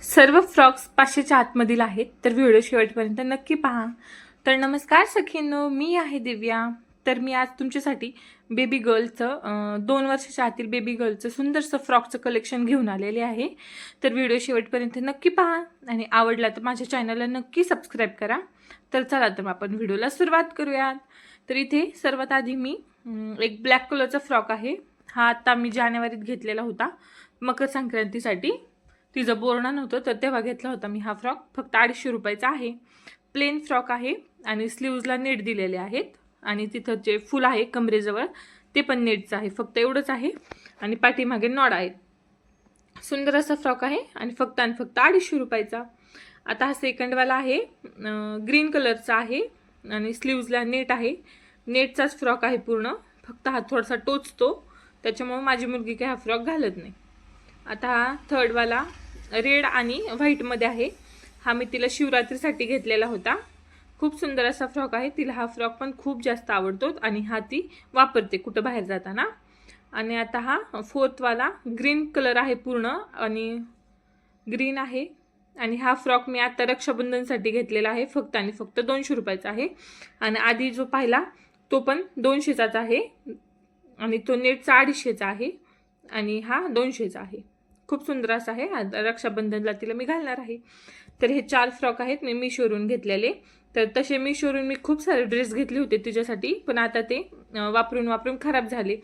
सर्व फ्रॉक्स 500च्या आतमधील आहेत, तर व्हिडिओ शेवटपर्यंत नक्की पहा. तर नमस्कार सखींनो, मी आहे दिव्या. तर मी आज तुमच्यासाठी बेबी गर्लचं 2 वर्षाच्या आतील बेबी गर्लचं सुंदरसं फ्रॉकचं कलेक्शन घेऊन आलेले आहे. तर व्हिडिओ शेवटपर्यंत नक्की पहा आणि आवडला तर माझ्या चॅनलला नक्की सबस्क्राईब करा. तर चला तर आपण व्हिडिओला सुरुवात करूयात. तर इथे सर्वात आधी मी एक ब्लॅक कलरचा फ्रॉक आहे. हा आता मी जानेवारीत घेतलेला होता मकर संक्रांतीसाठी. तिचं बोरणं नव्हतं तर तेव्हा घेतला होता मी हा फ्रॉक. फक्त 250 रुपयाचा आहे. प्लेन फ्रॉक आहे आणि स्लीव्जला नेट दिलेले आहेत आणि तिथं जे फुल आहे कमरेजवळ ते पण नेटचं आहे. फक्त एवढंच आहे आणि पाठीमागे नॉड आहेत. सुंदर असा फ्रॉक आहे आणि फक्त 250 रुपयाचा. आता हा सेकंडवाला आहे, ग्रीन कलरचा आहे आणि स्लीव्जला नेट आहे. नेटचाच फ्रॉक आहे पूर्ण, फक्त हा थोडासा टोचतो त्याच्यामुळे माझी मुलगी काही हा फ्रॉक घालत नाही. आता हा थर्डवाला रेड आणि व्हाईटमध्ये आहे. हा मी तिला शिवरात्रीसाठी घेतलेला होता. खूप सुंदर असा फ्रॉक आहे. तिला हा फ्रॉक पण खूप जास्त आवडतो आणि हा ती वापरते कुठं बाहेर जाताना. आणि आता हा फोर्थवाला ग्रीन कलर आहे पूर्ण आणि ग्रीन आहे आणि हा फ्रॉक मी आता रक्षाबंधनसाठी घेतलेला आहे. फक्त आणि फक्त 200 रुपयाचा आहे. आणि आधी जो पाहिला तो पण 200चाच आहे आणि तो नेटचा 250चा आहे आणि हा 200चा आहे. खूप सुंदर असा आहे. रक्षाबंधनला तिला मी घालणार आहे. तर हे 4 फ्रॉक आहेत मी मिशोवरून घेतलेले. तर तसे मिशोवरून मी खूप सारे ड्रेस घेतले होते तिच्यासाठी, पण आता ते वापरून खराब झाले.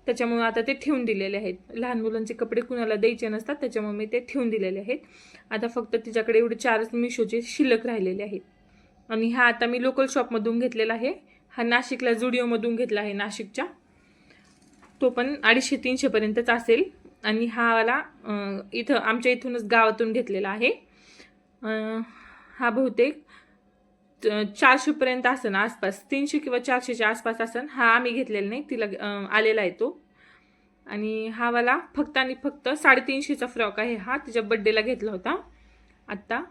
त्याच्यामुळे आता ते ठेवून दिलेले आहेत. लहान मुलांचे कपडे कुणाला द्यायचे नसतात त्याच्यामुळे मी ते ठेवून दिलेले आहेत. आता फक्त तिच्याकडे एवढे 4च मिशोचे शिल्लक राहिलेले आहेत. आणि हा आता मी लोकल शॉपमधून घेतलेला आहे. हा नाशिकला जुडिओमधून घेतला आहे नाशिकच्या. तो पण 250-300 पर्यंतच असेल. आणि हा वाला इथं आमच्या इथूनच गावातून घेतलेला आहे. हा बहुतेक 400 पर्यंत असेल आसपास, 300 किंवा 400च्या आसपास असेल. हा आम्ही घेतलेला नाही, तिला आलेला आहे तो. आणि हा वाला फक्त आणि फक्त 350चा फ्रॉक आहे. हा तिच्या बड्डेला घेतला होता आत्ता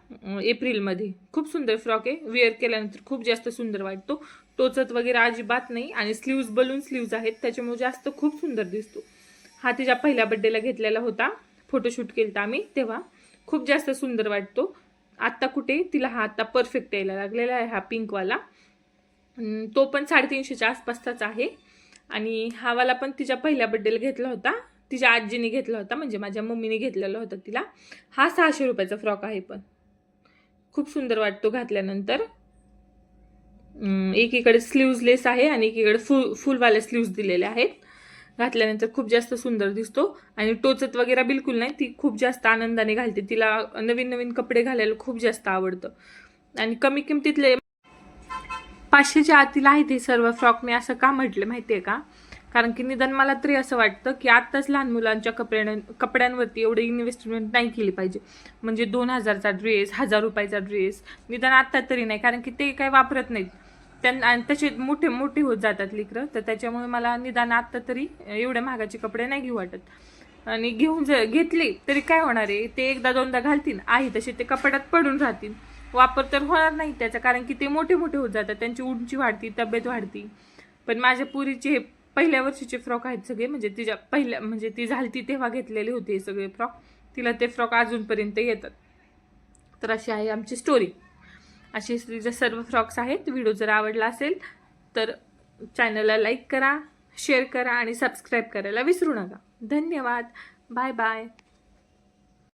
एप्रिलमध्ये. खूप सुंदर फ्रॉक आहे. वेअर केल्यानंतर खूप जास्त सुंदर वाटतो. टोचत वगैरे अजिबात नाही आणि स्लीव्ज बलून स्लीव्ज आहेत त्याच्यामुळे जास्त खूप सुंदर दिसतो. हा तिच्या पहिल्या बड्डेला घेतलेला होता. फोटोशूट केलं आम्ही तेव्हा. खूप जास्त सुंदर वाटतो. आत्ता कुठे तिला हा आत्ता परफेक्ट यायला लागलेला आहे. हा पिंकवाला तो पण 350च्या आसपासचाच आहे. आणि हा वाला पण तिच्या पहिल्या बड्डेला घेतला होता. तिच्या आजीने घेतला होता, म्हणजे माझ्या मम्मीने घेतलेला होता तिला. हा 600 रुपयाचा फ्रॉक आहे. पण खूप सुंदर वाटतो घातल्यानंतर. एकीकडे स्लीव्जलेस आहे आणि एकीकडे फुलवाले स्लीव्ज दिलेले आहेत. घातल्यानंतर खूप जास्त सुंदर दिसतो आणि टोचत वगैरे बिलकुल नाही. ती खूप जास्त आनंदाने घालते. तिला नवीन नवीन कपडे घालायला खूप जास्त आवडतं. आणि कमी किमतीतले 500च्या आतील आहेत हे सर्व फ्रॉक. मी असं का म्हटलं माहिती आहे का? कारण की निदान मला तरी असं वाटतं की आत्ताच लहान मुलांच्या कपड्यांवरती एवढी इन्व्हेस्टमेंट नाही केली पाहिजे. म्हणजे 2000चा ड्रेस, 1000 रुपयाचा ड्रेस निदान आत्ता तरी नाही, कारण की ते काही वापरत नाहीत त्यांना आणि तसे मोठे मोठे होत जातात लेकरं. तर त्याच्यामुळे मला निदान आत्ता तरी एवढ्या महागाचे कपडे नाही घेऊ वाटत. आणि घेतले तरी काय होणार आहे, ते एकदा दोनदा घालतील आहे तसे ते कपड्यात पडून राहतील. वापर तर होणार नाही त्याचा, कारण की ते मोठे मोठे होत जातात, त्यांची उंची वाढती, तब्येत वाढती. पण माझ्या पुरीचे हे पहिल्या वर्षीचे फ्रॉक आहेत सगळे. म्हणजे तिच्या पहिल्या म्हणजे ती झालती तेव्हा घेतलेले होते हे सगळे फ्रॉक. तिला ते फ्रॉक अजूनपर्यंत येतात. तर अशी आहे आमची स्टोरी. असे तिचे सर्व फ्रॉक्स आहेत. व्हिडिओ जर आवडला असेल तर चॅनलला लाईक करा, शेअर करा आणि सबस्क्राईब करायला विसरू नका. धन्यवाद. Bye bye.